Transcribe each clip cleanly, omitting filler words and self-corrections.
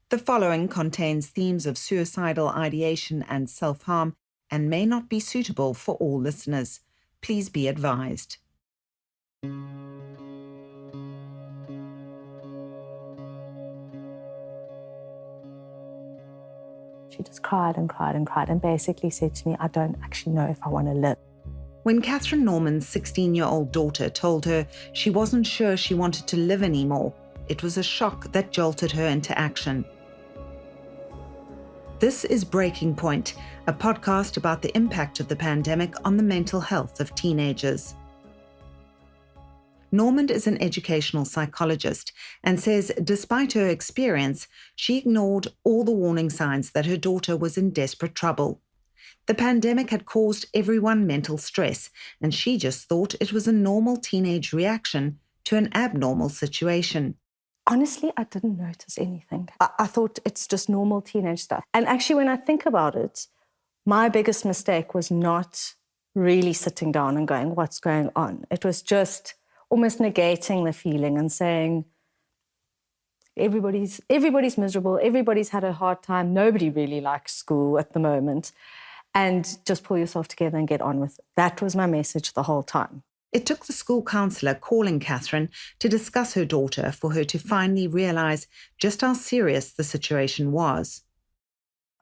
The following contains themes of suicidal ideation and self-harm and may not be suitable for all listeners. Please be advised. She just cried and cried and cried and basically said to me, I don't actually know if I want to live. When Catherine Norman's 16-year-old daughter told her she wasn't sure she wanted to live anymore, it was a shock that jolted her into action. This is Breaking Point, a podcast about the impact of the pandemic on the mental health of teenagers. Normand is an educational psychologist and says despite her experience, she ignored all the warning signs that her daughter was in desperate trouble. The pandemic had caused everyone mental stress, and she just thought it was a normal teenage reaction to an abnormal situation. Honestly, I didn't notice anything. I thought it's just normal teenage stuff. And actually, when I think about it, my biggest mistake was not really sitting down and going, what's going on? It was just almost negating the feeling and saying, everybody's miserable, everybody's had a hard time, nobody really likes school at the moment, and just pull yourself together and get on with it. That was my message the whole time. It took the school counsellor calling Catherine to discuss her daughter for her to finally realise just how serious the situation was.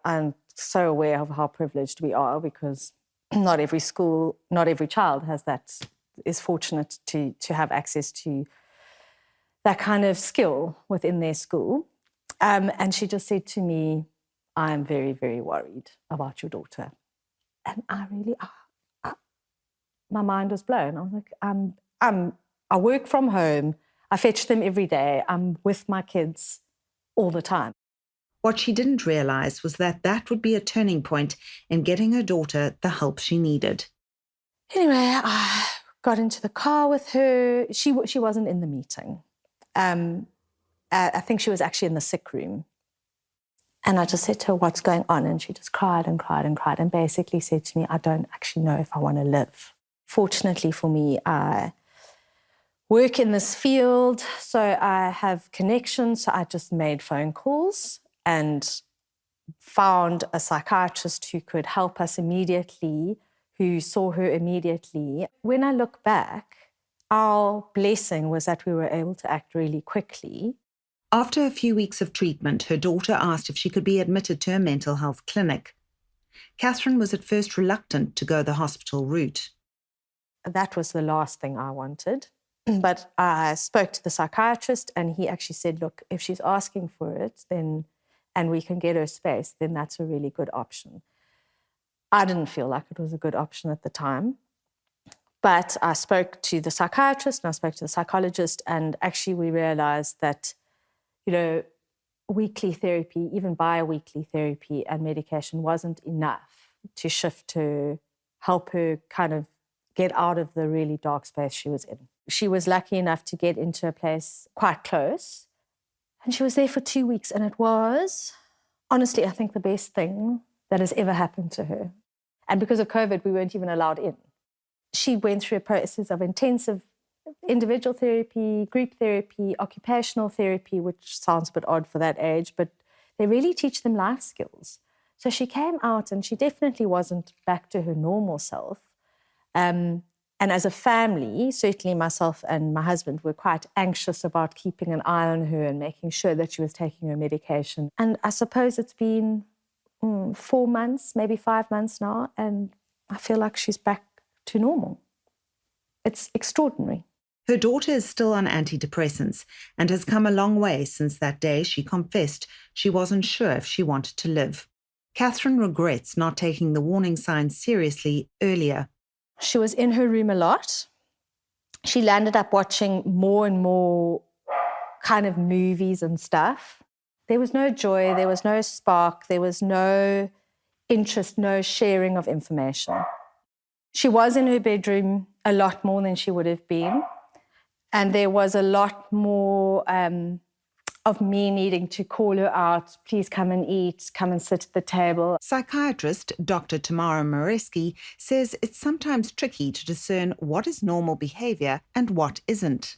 I'm so aware of how privileged we are because not every school, not every child is fortunate to have access to that kind of skill within their school. And she just said to me, I'm very, very worried about your daughter. And my mind was blown. I was like, I work from home. I fetch them every day. I'm with my kids all the time. What she didn't realise was that would be a turning point in getting her daughter the help she needed. Anyway, I got into the car with her. She wasn't in the meeting. I think she was actually in the sick room. And I just said to her, what's going on? And she just cried and cried and cried and basically said to me, I don't actually know if I want to live. Fortunately for me, I work in this field, so I have connections. So I just made phone calls and found a psychiatrist who could help us immediately, who saw her immediately. When I look back, our blessing was that we were able to act really quickly. After a few weeks of treatment, her daughter asked if she could be admitted to a mental health clinic. Catherine was at first reluctant to go the hospital route. That was the last thing I wanted. But I spoke to the psychiatrist and he actually said, look, if she's asking for it, then, and we can get her space, then that's a really good option. I didn't feel like it was a good option at the time. But I spoke to the psychiatrist and I spoke to the psychologist, and actually we realized that, weekly therapy, even bi-weekly therapy and medication wasn't enough to shift her, help her kind of get out of the really dark space she was in. She was lucky enough to get into a place quite close, and she was there for 2 weeks, and it was, honestly, I think the best thing that has ever happened to her. And because of COVID, we weren't even allowed in. She went through a process of intensive individual therapy, group therapy, occupational therapy, which sounds a bit odd for that age, but they really teach them life skills. So she came out and she definitely wasn't back to her normal self. And as a family, certainly myself and my husband were quite anxious about keeping an eye on her and making sure that she was taking her medication. And I suppose it's been 4 months, maybe 5 months now, and I feel like she's back to normal. It's extraordinary. Her daughter is still on antidepressants and has come a long way since that day she confessed she wasn't sure if she wanted to live. Catherine regrets not taking the warning signs seriously earlier. She was in her room a lot. She landed up watching more and more kind of movies and stuff. There was no joy, there was no spark, there was no interest, no sharing of information. She was in her bedroom a lot more than she would have been. And there was a lot more of me needing to call her out, please come and eat, come and sit at the table. Psychiatrist Dr. Tamara Moreski says it's sometimes tricky to discern what is normal behaviour and what isn't.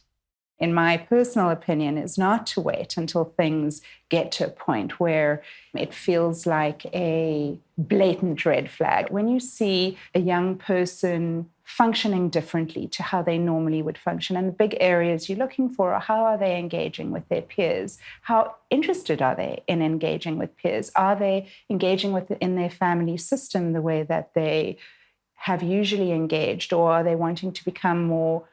in my personal opinion, is not to wait until things get to a point where it feels like a blatant red flag. When you see a young person functioning differently to how they normally would function, and the big areas you're looking for are how are they engaging with their peers? How interested are they in engaging with peers? Are they engaging in their family system the way that they have usually engaged, or are they wanting to become more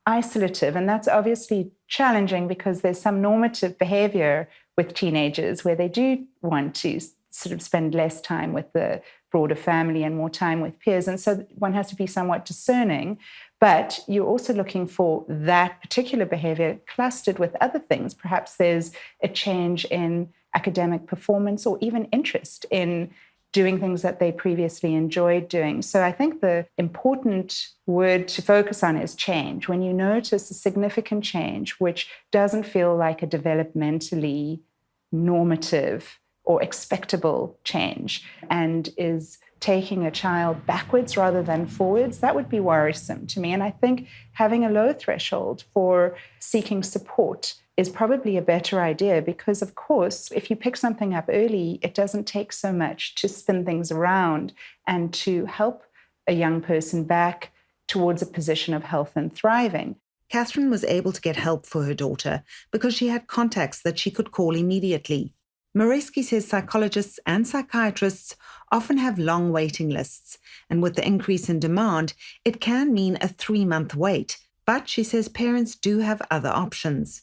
isolative? And that's obviously challenging because there's some normative behavior with teenagers where they do want to sort of spend less time with the broader family and more time with peers. And so one has to be somewhat discerning, but you're also looking for that particular behavior clustered with other things. Perhaps there's a change in academic performance or even interest in doing things that they previously enjoyed doing. So I think the important word to focus on is change. When you notice a significant change, which doesn't feel like a developmentally normative or expectable change and is taking a child backwards rather than forwards, that would be worrisome to me. And I think having a low threshold for seeking support is probably a better idea because, of course, if you pick something up early, it doesn't take so much to spin things around and to help a young person back towards a position of health and thriving. Catherine was able to get help for her daughter because she had contacts that she could call immediately. Moreski says psychologists and psychiatrists often have long waiting lists, and with the increase in demand, it can mean a 3-month wait. But she says parents do have other options.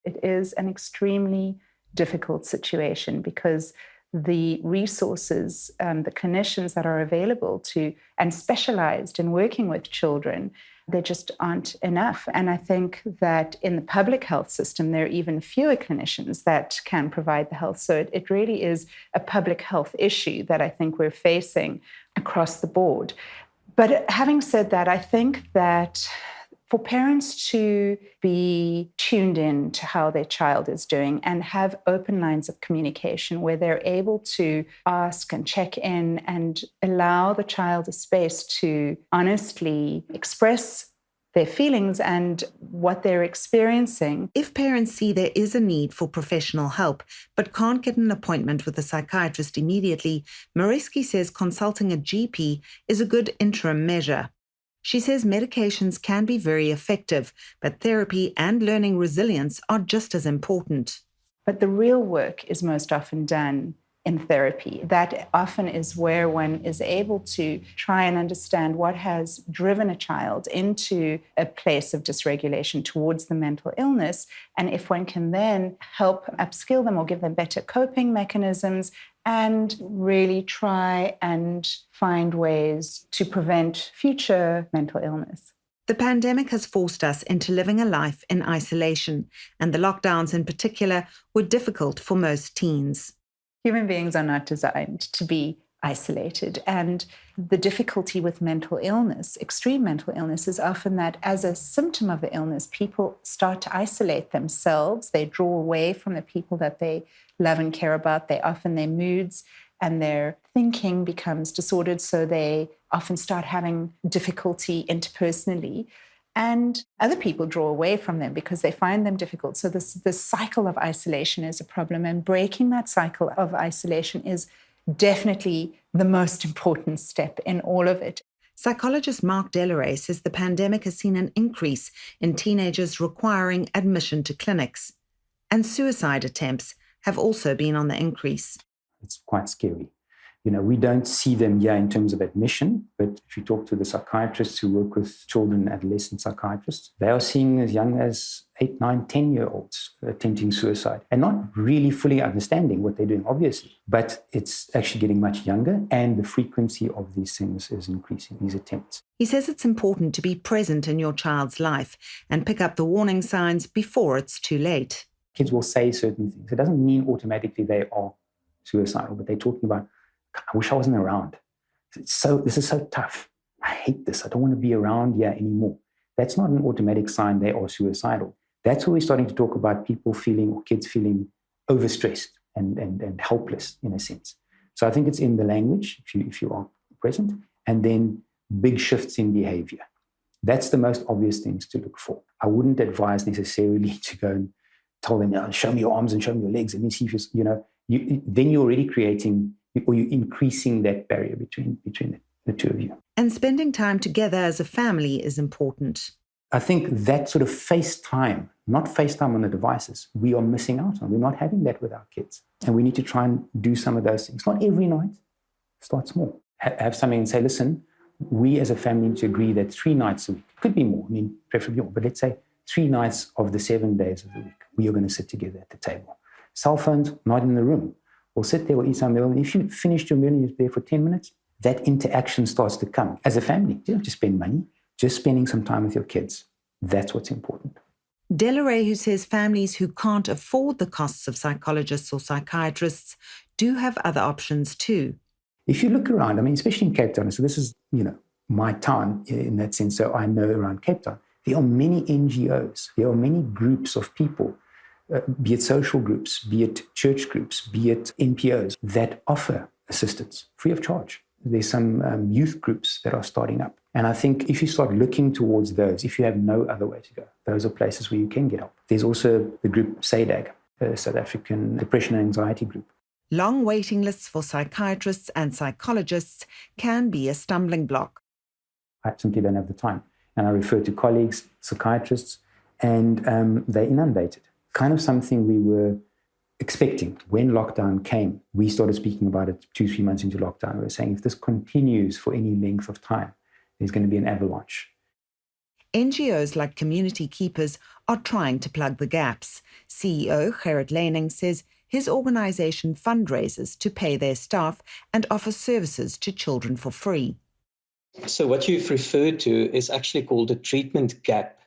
It is an extremely difficult situation because the resources, the clinicians that are available to and specialized in working with children, they just aren't enough. And I think that in the public health system, there are even fewer clinicians that can provide the health. So it really is a public health issue that I think we're facing across the board. But having said that, I think that for parents to be tuned in to how their child is doing and have open lines of communication where they're able to ask and check in and allow the child a space to honestly express their feelings and what they're experiencing. If parents see there is a need for professional help but can't get an appointment with a psychiatrist immediately, Moreski says consulting a GP is a good interim measure. She says medications can be very effective, but therapy and learning resilience are just as important. But the real work is most often done in therapy. That often is where one is able to try and understand what has driven a child into a place of dysregulation towards the mental illness. And if one can then help upskill them or give them better coping mechanisms and really try and find ways to prevent future mental illness. The pandemic has forced us into living a life in isolation, and the lockdowns in particular were difficult for most teens. Human beings are not designed to be isolated. And the difficulty with mental illness, extreme mental illness, is often that as a symptom of the illness, people start to isolate themselves. They draw away from the people that they love and care about. Their moods and their thinking becomes disordered, so they often start having difficulty interpersonally. And other people draw away from them because they find them difficult. So this cycle of isolation is a problem. And breaking that cycle of isolation is definitely the most important step in all of it. Psychologist Mark Delaray says the pandemic has seen an increase in teenagers requiring admission to clinics. And suicide attempts have also been on the increase. It's quite scary. We don't see them here in terms of admission, but if you talk to the psychiatrists who work with children and adolescent psychiatrists, they are seeing as young as 8, 9, 10-year-olds attempting suicide and not really fully understanding what they're doing, obviously. But it's actually getting much younger, and the frequency of these things is increasing, these attempts. He says it's important to be present in your child's life and pick up the warning signs before it's too late. Kids will say certain things. It doesn't mean automatically they are suicidal, but they're talking about, I wish I wasn't around. This is so tough. I hate this. I don't want to be around here anymore. That's not an automatic sign they are suicidal. That's where we're starting to talk about people feeling, or kids feeling overstressed and helpless in a sense. So I think it's in the language, if you are present, and then big shifts in behavior. That's the most obvious things to look for. I wouldn't advise necessarily to go and tell them, show me your arms and show me your legs. Let me see if then you're already creating or you're increasing that barrier between the two of you. And spending time together as a family is important. I think that sort of FaceTime, not FaceTime on the devices, we are missing out on. We're not having that with our kids. And we need to try and do some of those things. Not every night. Start small. Have something and say, listen, we as a family need to agree that 3 nights a week, could be more, preferably more, but let's say 3 nights of the 7 days of the week, we are going to sit together at the table. Cell phones, not in the room. We'll sit there, we'll eat some meal. And if you finished your meal and you're there for 10 minutes, that interaction starts to come. As a family, you don't have to spend money, just spending some time with your kids. That's what's important. Delaray, who says families who can't afford the costs of psychologists or psychiatrists do have other options too. If you look around, especially in Cape Town, so this is, my town in that sense, so I know around Cape Town, there are many NGOs, there are many groups of people, be it social groups, be it church groups, be it NPOs, that offer assistance free of charge. There's some youth groups that are starting up. And I think if you start looking towards those, if you have no other way to go, those are places where you can get help. There's also the group SADAG, South African Depression and Anxiety Group. Long waiting lists for psychiatrists and psychologists can be a stumbling block. I simply don't have the time. And I refer to colleagues, psychiatrists, and they're inundated. Kind of something we were expecting. When lockdown came, we started speaking about it 2-3 months into lockdown. We were saying if this continues for any length of time, there's going to be an avalanche. NGOs like Community Keepers are trying to plug the gaps. CEO Gerrit Lening says his organisation fundraises to pay their staff and offers services to children for free. So what you've referred to is actually called a treatment gap.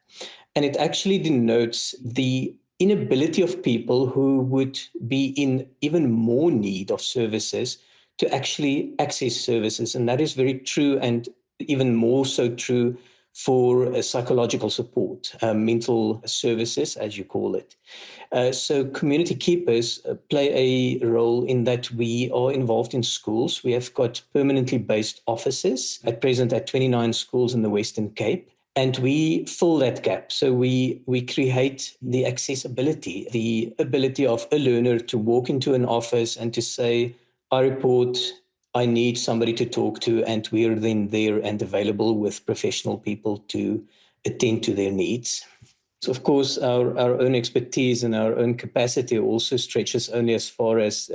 And it actually denotes the inability of people who would be in even more need of services to actually access services. And that is very true, and even more so true for psychological support, mental services, as you call it. So community keepers play a role in that we are involved in schools. We have got permanently based offices at present at 29 schools in the Western Cape. And we fill that gap. So we create the accessibility, the ability of a learner to walk into an office and to say, I report, I need somebody to talk to, and we're then there and available with professional people to attend to their needs. So of course, our own expertise and our own capacity also stretches only as far as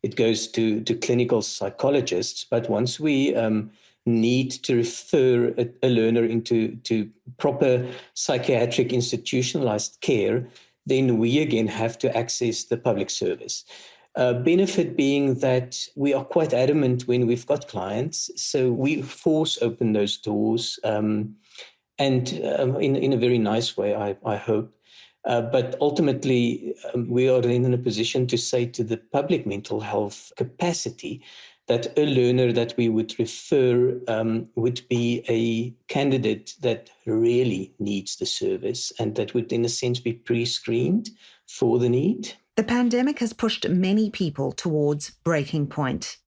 it goes to clinical psychologists. But once we need to refer a learner into proper psychiatric institutionalized care, then we again have to access the public service. Benefit being that we are quite adamant when we've got clients, so we force open those doors, and in a very nice way, I hope. But ultimately, we are then in a position to say to the public mental health capacity that a learner that we would refer would be a candidate that really needs the service and that would, in a sense, be pre-screened for the need. The pandemic has pushed many people towards breaking point.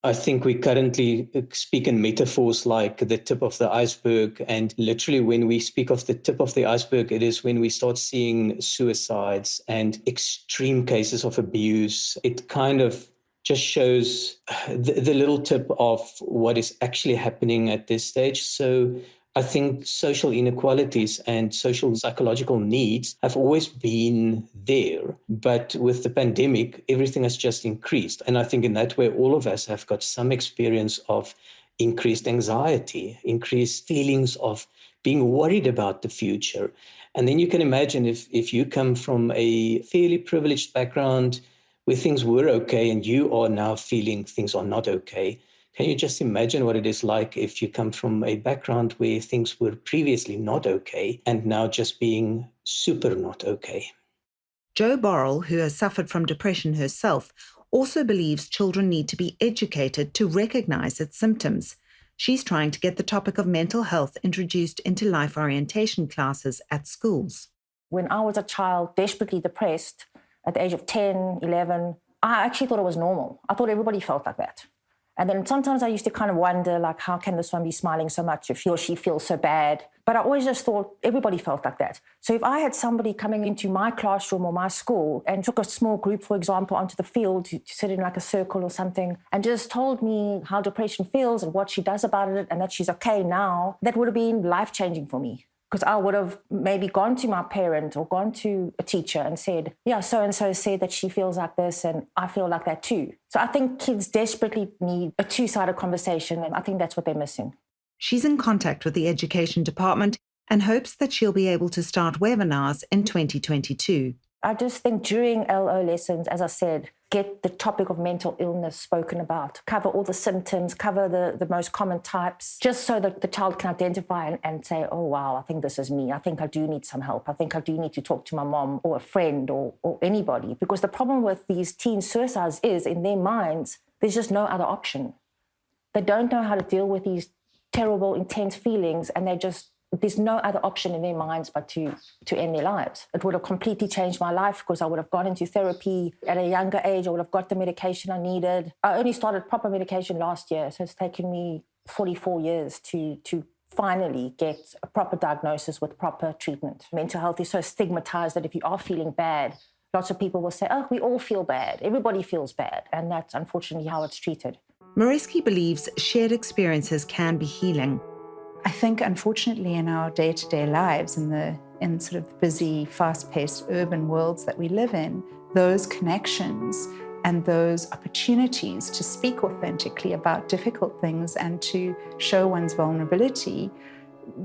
I think we currently speak in metaphors like the tip of the iceberg. And literally when we speak of the tip of the iceberg, it is when we start seeing suicides and extreme cases of abuse. It kind of just shows the little tip of what is actually happening at this stage. So I think social inequalities and social psychological needs have always been there. But with the pandemic, everything has just increased. And I think in that way, all of us have got some experience of increased anxiety, increased feelings of being worried about the future. And then you can imagine if you come from a fairly privileged background where things were okay and you are now feeling things are not okay. Can you just imagine what it is like if you come from a background where things were previously not okay and now just being super not okay? Jo Borrell, who has suffered from depression herself, also believes children need to be educated to recognise its symptoms. She's trying to get the topic of mental health introduced into life orientation classes at schools. When I was a child, desperately depressed, at the age of 10, 11, I actually thought it was normal. I thought everybody felt like that. And then sometimes I used to kind of wonder, like, how can this one be smiling so much if he or she feels so bad? But I always just thought everybody felt like that. So if I had somebody coming into my classroom or my school and took a small group, for example, onto the field to sit in like a circle or something and just told me how depression feels and what she does about it and that she's okay now, that would have been life-changing for me. Because I would have maybe gone to my parent or gone to a teacher and said, yeah, so-and-so said that she feels like this and I feel like that too. So I think kids desperately need a two-sided conversation, and I think that's what they're missing. She's in contact with the education department and hopes that she'll be able to start webinars in 2022. I just think during LO lessons, as I said, get the topic of mental illness spoken about, cover all the symptoms, cover the most common types, just so that the child can identify and say, oh, wow, I think this is me. I think I do need some help. I think I do need to talk to my mom or a friend or anybody. Because the problem with these teen suicides is, in their minds, there's just no other option. They don't know how to deal with these terrible, intense feelings, and there's no other option in their minds but to end their lives. It would have completely changed my life because I would have gone into therapy at a younger age. I would have got the medication I needed. I only started proper medication last year, so it's taken me 44 years to finally get a proper diagnosis with proper treatment. Mental health is so stigmatized that if you are feeling bad, lots of people will say, oh, we all feel bad. Everybody feels bad. And that's unfortunately how it's treated. Mareski believes shared experiences can be healing. I think, unfortunately, in our day-to-day lives, in sort of the busy, fast-paced urban worlds that we live in, those connections and those opportunities to speak authentically about difficult things and to show one's vulnerability,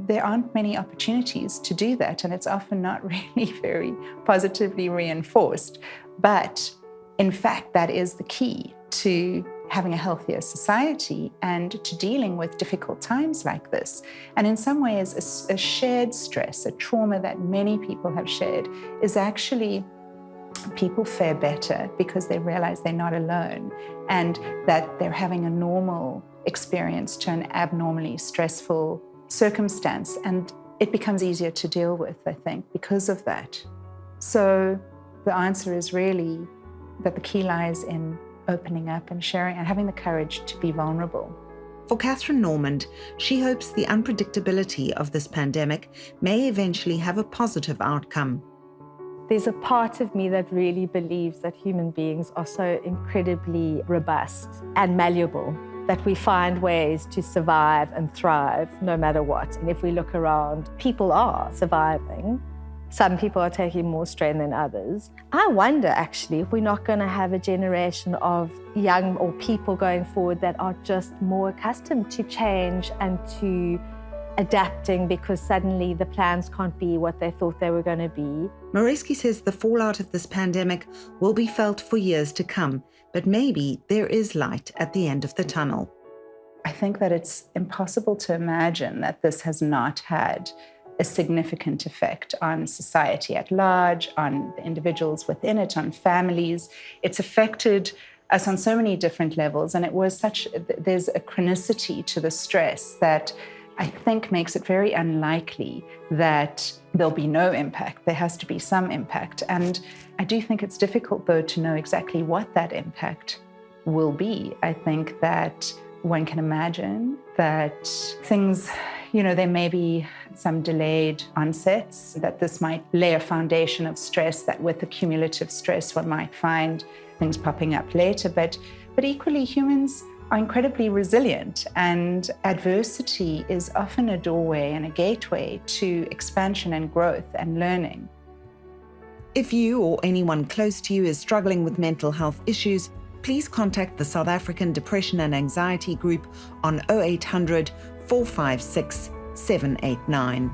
there aren't many opportunities to do that, and it's often not really very positively reinforced. But in fact, that is the key to having a healthier society and to dealing with difficult times like this. And in some ways, a shared stress, a trauma that many people have shared, is actually, people fare better because they realize they're not alone and that they're having a normal experience to an abnormally stressful circumstance. And it becomes easier to deal with, I think, because of that. So the answer is really that the key lies in opening up and sharing and having the courage to be vulnerable. For Catherine Normand, she hopes the unpredictability of this pandemic may eventually have a positive outcome. There's a part of me that really believes that human beings are so incredibly robust and malleable that we find ways to survive and thrive no matter what. And if we look around, people are surviving. Some people are taking more strain than others. I wonder, actually, if we're not going to have a generation of young or people going forward that are just more accustomed to change and to adapting because suddenly the plans can't be what they thought they were going to be. Mareski says the fallout of this pandemic will be felt for years to come, but maybe there is light at the end of the tunnel. I think that it's impossible to imagine that this has not had a significant effect on society at large, on the individuals within it, on families. It's affected us on so many different levels, and there's a chronicity to the stress that I think makes it very unlikely that there'll be no impact. There has to be some impact. And I do think it's difficult, though, to know exactly what that impact will be. I think that one can imagine that things, there may be some delayed onsets, that this might lay a foundation of stress, that with the cumulative stress, one might find things popping up later. But equally, humans are incredibly resilient, and adversity is often a doorway and a gateway to expansion and growth and learning. If you or anyone close to you is struggling with mental health issues, please contact the South African Depression and Anxiety Group on 0800 456 789.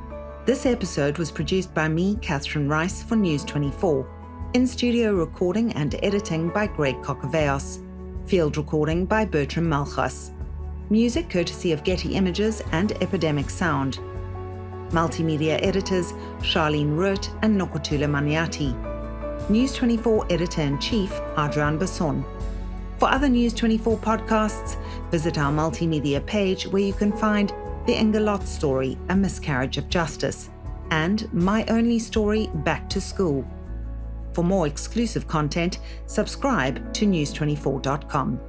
This episode was produced by me, Catherine Rice, for News 24. In-studio recording and editing by Greg Kokoveos. Field recording by Bertram Malchus. Music courtesy of Getty Images and Epidemic Sound. Multimedia editors Charlene Root and Nokotula Maniati. News 24 Editor-in-Chief Adrian Basson. For other News 24 podcasts, visit our multimedia page where you can find The Ingalot Story, A Miscarriage of Justice, and My Only Story, Back to School. For more exclusive content, subscribe to news24.com.